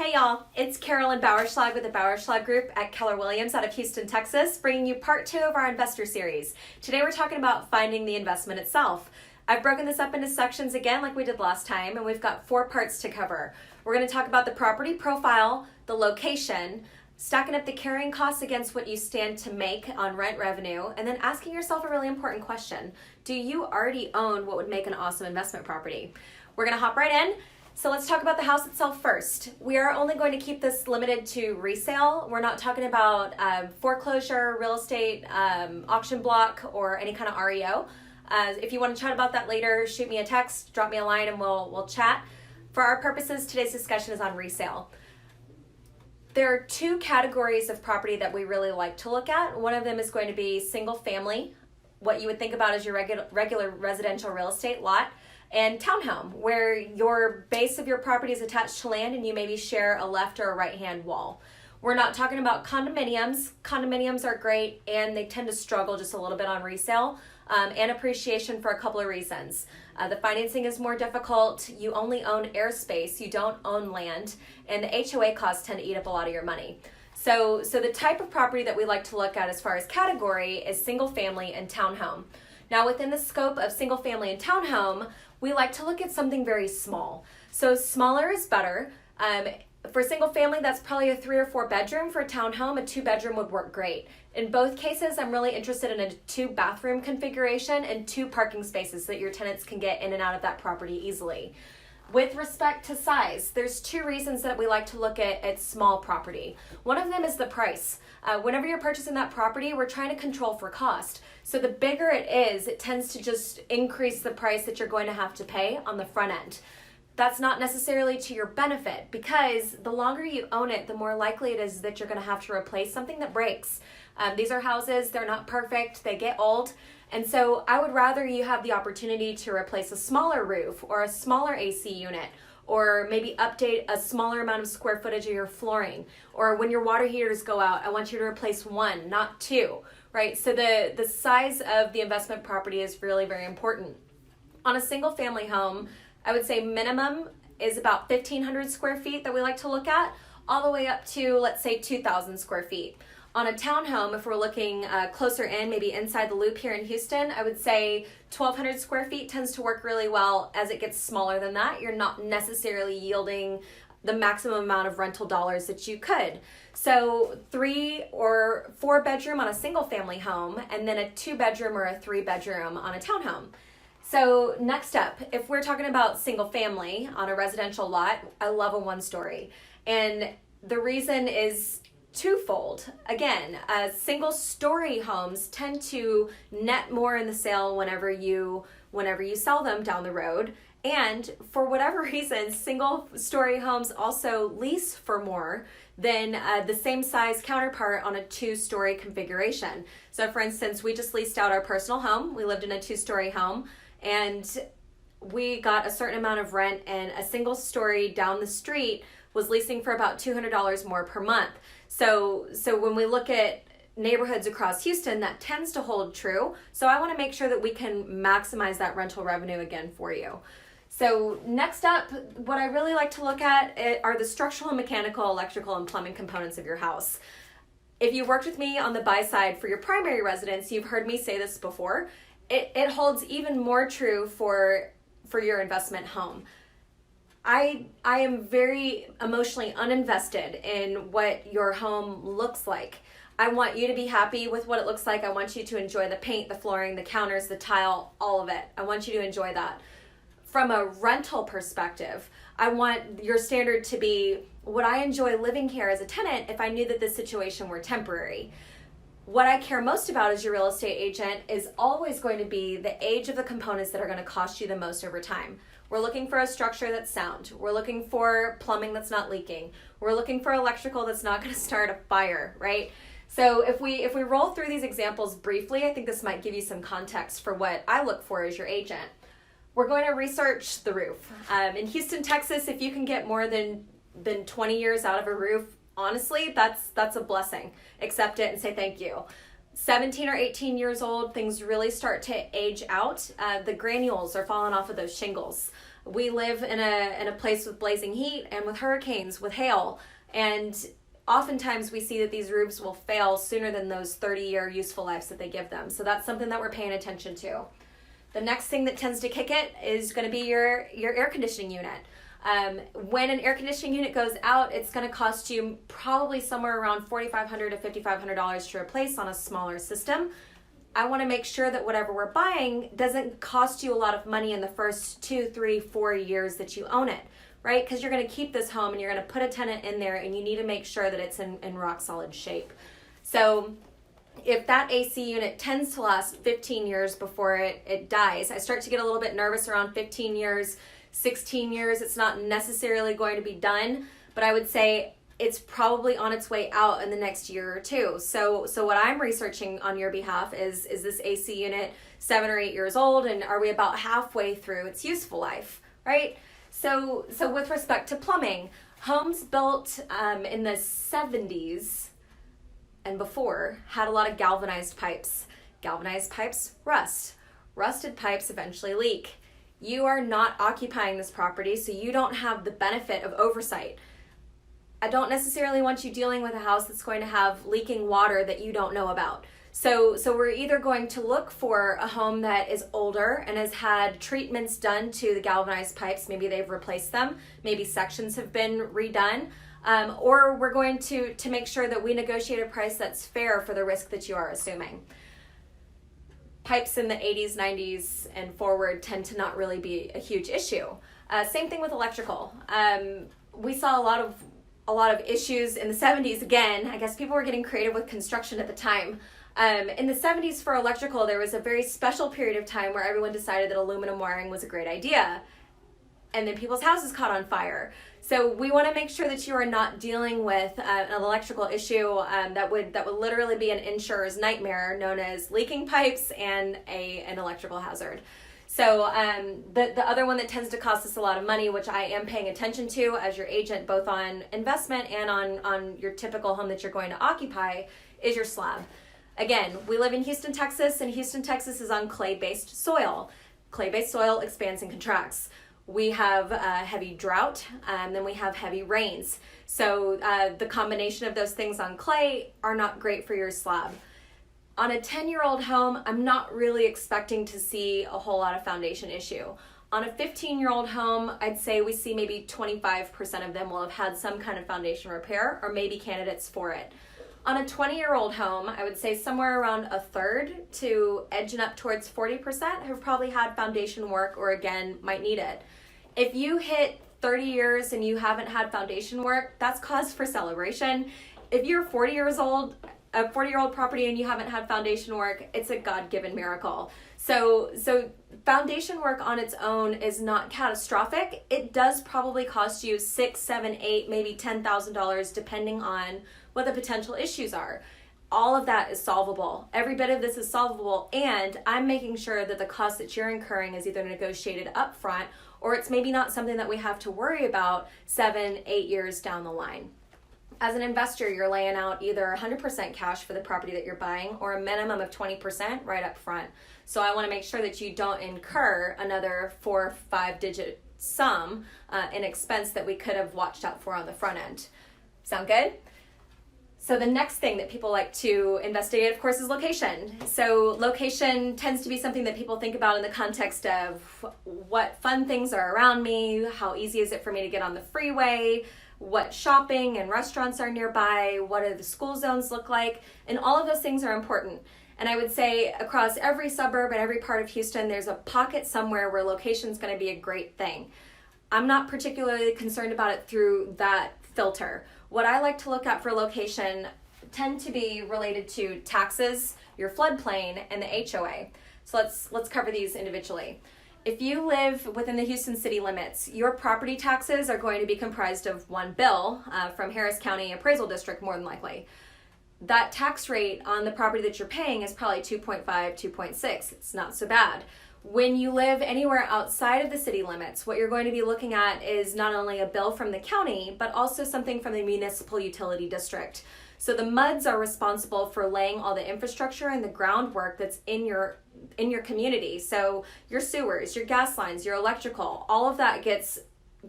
Hey y'all, it's Carolyn Bauerschlag with the Bauerschlag Group at Keller Williams out of Houston, Texas, bringing you part 2 of our investor series. Today we're talking about finding the investment itself. I've broken this up into sections again like we did last time, and we've got 4 parts to cover. We're going to talk about the property profile, the location, stacking up the carrying costs against what you stand to make on rent revenue, and then asking yourself a really important question. Do you already own what would make an awesome investment property? We're going to hop right in. So let's talk about the house itself first. We are only going to keep this limited to resale. We're not talking about foreclosure, real estate, auction block, or any kind of REO. If you want to chat about that later, shoot me a text, drop me a line, and we'll chat. For our purposes, today's discussion is on resale. There are 2 categories of property that we really like to look at. One of them is going to be single family, what you would think about as your regular residential real estate lot, and townhome, where your base of your property is attached to land and you maybe share a left or a right-hand wall. We're not talking about condominiums. Condominiums are great and they tend to struggle just a little bit on resale and appreciation for a couple of reasons. The financing is more difficult, you only own airspace, you don't own land, and the HOA costs tend to eat up a lot of your money. So the type of property that we like to look at as far as category is single family and townhome. Now within the scope of single family and townhome, we like to look at something very small. So smaller is better. For single family, that's probably a 3 or 4 bedroom. For a townhome, a 2 bedroom would work great. In both cases, I'm really interested in a 2 bathroom configuration and 2 parking spaces so that your tenants can get in and out of that property easily. With respect to size, there's 2 reasons that we like to look at small property. One of them is the price. Whenever you're purchasing that property, we're trying to control for cost. So the bigger it is, it tends to just increase the price that you're going to have to pay on the front end. That's not necessarily to your benefit, because the longer you own it, the more likely it is that you're going to have to replace something that breaks. These are houses, they're not perfect, they get old. And so I would rather you have the opportunity to replace a smaller roof or a smaller AC unit, or maybe update a smaller amount of square footage of your flooring. Or when your water heaters go out, I want you to replace 1, not 2, right? So the size of the investment property is really very important. On a single family home, I would say minimum is about 1,500 square feet that we like to look at, all the way up to, let's say, 2,000 square feet. On a townhome, if we're looking closer in, maybe inside the loop here in Houston, I would say 1,200 square feet tends to work really well. As it gets smaller than that, you're not necessarily yielding the maximum amount of rental dollars that you could. So 3 or 4 bedroom on a single family home, and then a 2 bedroom or a 3 bedroom on a townhome. So next up, if we're talking about single family on a residential lot, I love a 1-story. And the reason is twofold. Again, single story homes tend to net more in the sale whenever you sell them down the road. And for whatever reason, single story homes also lease for more than the same size counterpart on a 2-story configuration. So for instance, we just leased out our personal home. We lived in a 2-story home, and we got a certain amount of rent, and a single story down the street was leasing for about $200 more per month. So when we look at neighborhoods across Houston, that tends to hold true. So I want to make sure that we can maximize that rental revenue again for you. So next up, what I really like to look at are the structural, mechanical, electrical, and plumbing components of your house. If you worked with me on the buy side for your primary residence, you've heard me say this before. It holds even more true for your investment home. I am very emotionally uninvested in what your home looks like. I want you to be happy with what it looks like. I want you to enjoy the paint, the flooring, the counters, the tile, all of it. I want you to enjoy that. From a rental perspective, I want your standard to be, would I enjoy living here as a tenant if I knew that this situation were temporary? What I care most about as your real estate agent is always going to be the age of the components that are going to cost you the most over time. We're looking for a structure that's sound. We're looking for plumbing that's not leaking. We're looking for electrical that's not going to start a fire, right? So if we roll through these examples briefly, I think this might give you some context for what I look for as your agent. We're going to research the roof. In Houston, Texas, if you can get more than 20 years out of a roof, honestly, that's a blessing. Accept it and say thank you. 17 or 18 years old, things really start to age out. The granules are falling off of those shingles. We live in a place with blazing heat and with hurricanes, with hail, and oftentimes we see that these roofs will fail sooner than those 30-year useful lives that they give them. So that's something that we're paying attention to. The next thing that tends to kick it is going to be your air conditioning unit. When an air conditioning unit goes out, it's going to cost you probably somewhere around $4,500 to $5,500 to replace on a smaller system. I want to make sure that whatever we're buying doesn't cost you a lot of money in the first 2, 3, 4 years that you own it, right? Because you're going to keep this home and you're going to put a tenant in there, and you need to make sure that it's in rock solid shape. So if that AC unit tends to last 15 years before it dies, I start to get a little bit nervous around 15 years, 16 years. It's not necessarily going to be done, but I would say it's probably on its way out in the next year or two. So what I'm researching on your behalf is this AC unit 7 or 8 years old, and are we about halfway through its useful life, right? So with respect to plumbing, homes built in the 70s and before had a lot of galvanized pipes. Galvanized pipes rust. Rusted pipes eventually leak. You are not occupying this property, so you don't have the benefit of oversight. I don't necessarily want you dealing with a house that's going to have leaking water that you don't know about. So we're either going to look for a home that is older and has had treatments done to the galvanized pipes. Maybe they've replaced them. Maybe sections have been redone. Or we're going to make sure that we negotiate a price that's fair for the risk that you are assuming. Pipes in the 80s, 90s, and forward tend to not really be a huge issue. Same thing with electrical. We saw a lot of issues in the 70s. Again, I guess people were getting creative with construction at the time. In the 70s for electrical, there was a very special period of time where everyone decided that aluminum wiring was a great idea. And then people's houses caught on fire. So we want to make sure that you are not dealing with an electrical issue that would literally be an insurer's nightmare, known as leaking pipes and an electrical hazard. So the other one that tends to cost us a lot of money, which I am paying attention to as your agent, both on investment and on your typical home that you're going to occupy, is your slab. Again, we live in Houston, Texas, and Houston, Texas is on clay-based soil. Clay-based soil expands and contracts. We have heavy drought, then we have heavy rains. So the combination of those things on clay are not great for your slab. On a 10-year-old home, I'm not really expecting to see a whole lot of foundation issue. On a 15-year-old home, I'd say we see maybe 25% of them will have had some kind of foundation repair or maybe candidates for it. On a 20-year-old home, I would say somewhere around a third to edging up towards 40% have probably had foundation work or again might need it. If you hit 30 years and you haven't had foundation work, that's cause for celebration. If you're 40 years old, a 40-year-old property and you haven't had foundation work, it's a God-given miracle. So foundation work on its own is not catastrophic. It does probably cost you $6, $7, $8, maybe $10,000 depending on what the potential issues are. All of that is solvable. Every bit of this is solvable, and I'm making sure that the cost that you're incurring is either negotiated up front or it's maybe not something that we have to worry about 7, 8 years down the line. As an investor, you're laying out either 100% cash for the property that you're buying or a minimum of 20% right up front. So I want to make sure that you don't incur another 4 or 5 digit sum in expense that we could have watched out for on the front end. Sound good? So the next thing that people like to investigate, of course, is location. So location tends to be something that people think about in the context of what fun things are around me, how easy is it for me to get on the freeway, what shopping and restaurants are nearby, what do the school zones look like, and all of those things are important. And I would say across every suburb and every part of Houston, there's a pocket somewhere where location is going to be a great thing. I'm not particularly concerned about it through that filter. What I like to look at for location tend to be related to taxes, your floodplain, and the HOA. So let's cover these individually. If you live within the Houston city limits, your property taxes are going to be comprised of one bill from Harris County Appraisal District, more than likely. That tax rate on the property that you're paying is probably 2.5, 2.6. It's not so bad. When you live anywhere outside of the city limits, what you're going to be looking at is not only a bill from the county, but also something from the municipal utility district. So the MUDs are responsible for laying all the infrastructure and the groundwork that's in your in your community. So your sewers, your gas lines, your electrical, all of that gets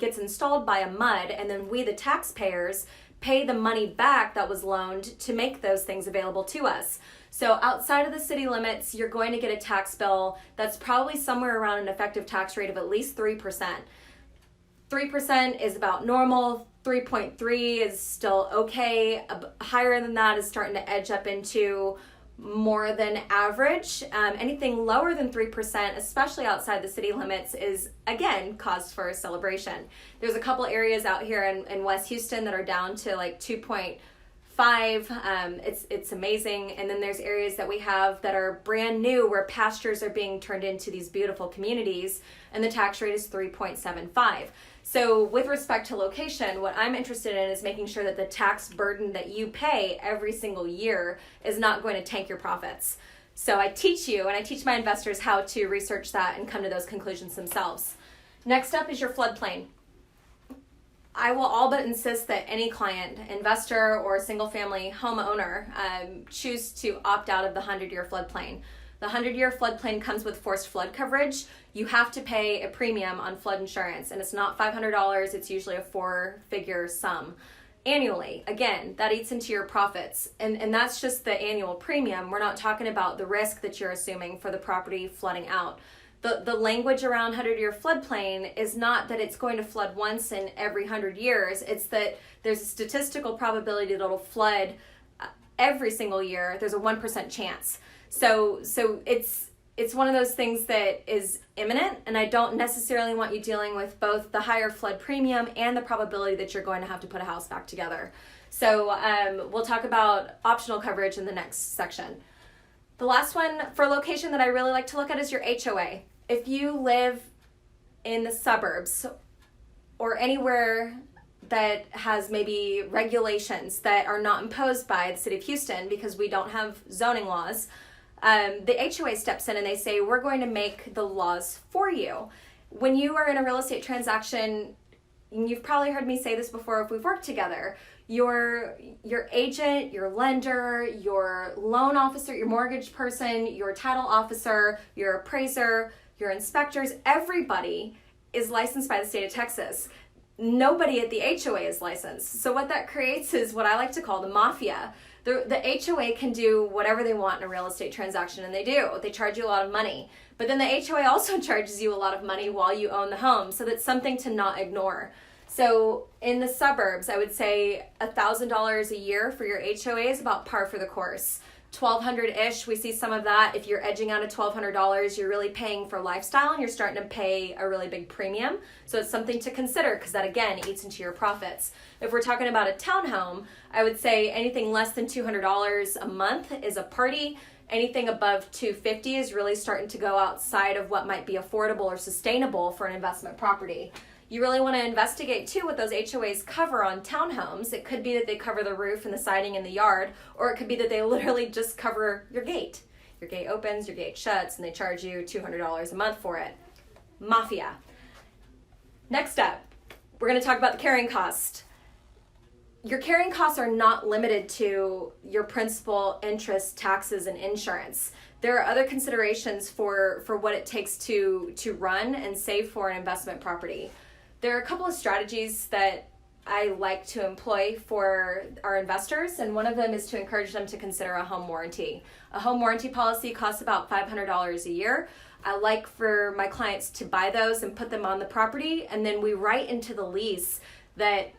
installed by a MUD, and then we, the taxpayers, pay the money back that was loaned to make those things available to us. So outside of the city limits, you're going to get a tax bill that's probably somewhere around an effective tax rate of at least 3%. 3% is about normal. 3.3 is still okay. Higher than that is starting to edge up into more than average. Anything lower than 3%, especially outside the city limits, is again cause for celebration. There's a couple areas out here in West Houston that are down to like 2.5. It's amazing. And then there's areas that we have that are brand new where pastures are being turned into these beautiful communities, and the tax rate is 3.75. So with respect to location, what I'm interested in is making sure that the tax burden that you pay every single year is not going to tank your profits. So I teach you, and I teach my investors how to research that and come to those conclusions themselves. Next up is your floodplain. I will all but insist that any client, investor, or single family homeowner choose to opt out of the 100-year floodplain. The 100-year floodplain comes with forced flood coverage. You have to pay a premium on flood insurance, and it's not $500, it's usually a 4-figure sum annually. Again, that eats into your profits, and that's just the annual premium. We're not talking about the risk that you're assuming for the property flooding out. The language around 100-year floodplain is not that it's going to flood once in every 100 years. It's that there's a statistical probability that it'll flood every single year. There's a 1% chance. So it's one of those things that is imminent, and I don't necessarily want you dealing with both the higher flood premium and the probability that you're going to have to put a house back together. So we'll talk about optional coverage in the next section. The last one for location that I really like to look at is your HOA. If you live in the suburbs or anywhere that has maybe regulations that are not imposed by the city of Houston because we don't have zoning laws, the HOA steps in and they say, we're going to make the laws for you. When you are in a real estate transaction, you've probably heard me say this before if we've worked together, your agent, your lender, your loan officer, your mortgage person, your title officer, your appraiser, your inspectors, everybody is licensed by the state of Texas. Nobody at the HOA is licensed. So what that creates is what I like to call the mafia. The HOA can do whatever they want in a real estate transaction, and they do. They charge you a lot of money. But then the HOA also charges you a lot of money while you own the home, so that's something to not ignore. So in the suburbs, I would say $1,000 a year for your HOA is about par for the course. $1,200-ish, we see some of that. If you're edging out of $1,200, you're really paying for lifestyle and you're starting to pay a really big premium. So it's something to consider because that, again, eats into your profits. If we're talking about a townhome, I would say anything less than $200 a month is a party. Anything above $250 is really starting to go outside of what might be affordable or sustainable for an investment property. You really want to investigate too what those HOAs cover on townhomes. It could be that they cover the roof and the siding in the yard, or it could be that they literally just cover your gate. Your gate opens, your gate shuts, and they charge you $200 a month for it. Mafia. Next up, we're going to talk about the carrying cost. Your carrying costs are not limited to your principal, interest, taxes, and insurance. There are other considerations for what it takes to run and save for an investment property. There are a couple of strategies that I like to employ for our investors, and one of them is to encourage them to consider a home warranty. A home warranty policy costs about $500 a year. I like for my clients to buy those and put them on the property, and then we write into the lease that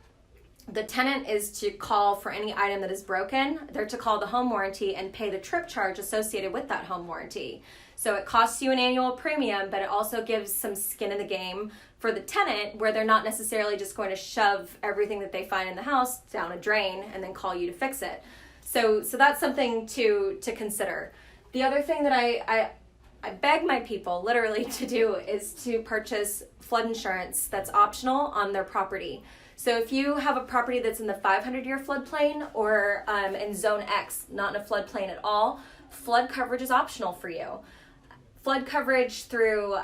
the tenant is to call for any item that is broken. They're to call the home warranty and pay the trip charge associated with that home warranty. So it costs you an annual premium, but it also gives some skin in the game for the tenant where they're not necessarily just going to shove everything that they find in the house down a drain and then call you to fix it. So that's something to consider. The other thing that I beg my people literally to do is to purchase flood insurance that's optional on their property. So if you have a property that's in the 500-year floodplain or in Zone X, not in a floodplain at all, flood coverage is optional for you. Flood coverage through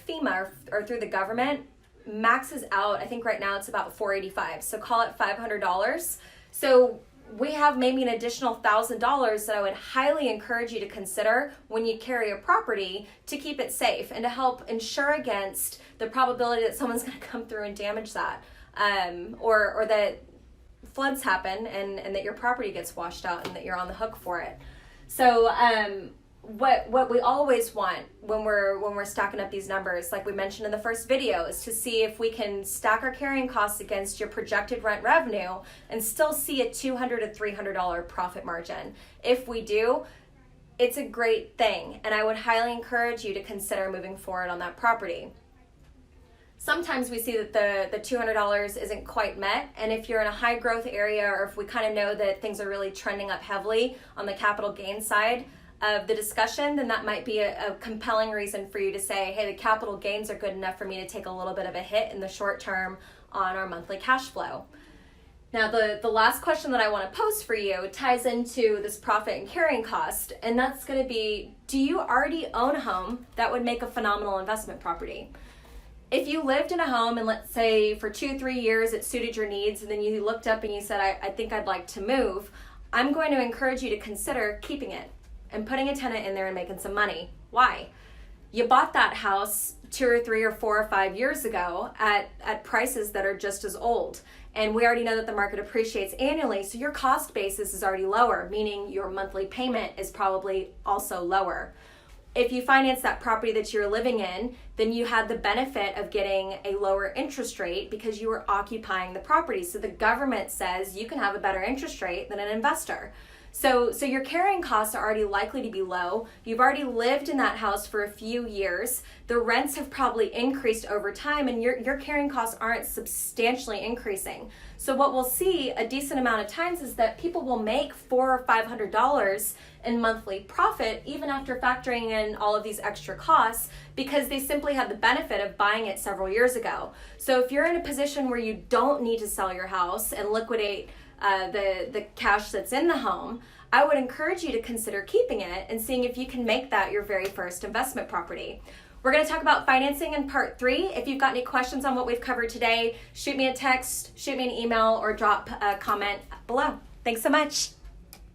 FEMA or through the government maxes out, I think right now it's about $485, so call it $500. So we have maybe an additional $1,000 that I would highly encourage you to consider when you carry a property to keep it safe and to help insure against the probability that someone's going to come through and damage that, or that floods happen and that your property gets washed out and that you're on the hook for it. So what we always want when we're stacking up these numbers, like we mentioned in the first video, is to see if we can stack our carrying costs against your projected rent revenue and still see a $200 to $300 profit margin. If we do, it's a great thing, and I would highly encourage you to consider moving forward on that property. Sometimes we see that the $200 isn't quite met, and if you're in a high growth area, or if we kind of know that things are really trending up heavily on the capital gain side of the discussion, then that might be a compelling reason for you to say, hey, the capital gains are good enough for me to take a little bit of a hit in the short term on our monthly cash flow. Now, the last question that I want to pose for you ties into this profit and carrying cost, and that's going to be, do you already own a home that would make a phenomenal investment property? If you lived in a home and let's say for 2-3 years it suited your needs, and then you looked up and you said, I think I'd like to move, I'm going to encourage you to consider keeping it and putting a tenant in there and making some money. Why? You bought that house 2 or 3 or 4 or 5 years ago at prices that are just as old. And we already know that the market appreciates annually, so your cost basis is already lower, meaning your monthly payment is probably also lower. If you finance that property that you're living in, then you had the benefit of getting a lower interest rate because you were occupying the property. So the government says you can have a better interest rate than an investor. So your carrying costs are already likely to be low. You've already lived in that house for a few years. The rents have probably increased over time, and your carrying costs aren't substantially increasing. So what we'll see a decent amount of times is that people will make $400 or $500 in monthly profit even after factoring in all of these extra costs, because they simply had the benefit of buying it several years ago. So if you're in a position where you don't need to sell your house and liquidate the cash that's in the home, I would encourage you to consider keeping it and seeing if you can make that your very first investment property. We're going to talk about financing in part 3. If you've got any questions on what we've covered today, shoot me a text, shoot me an email, or drop a comment below. Thanks so much.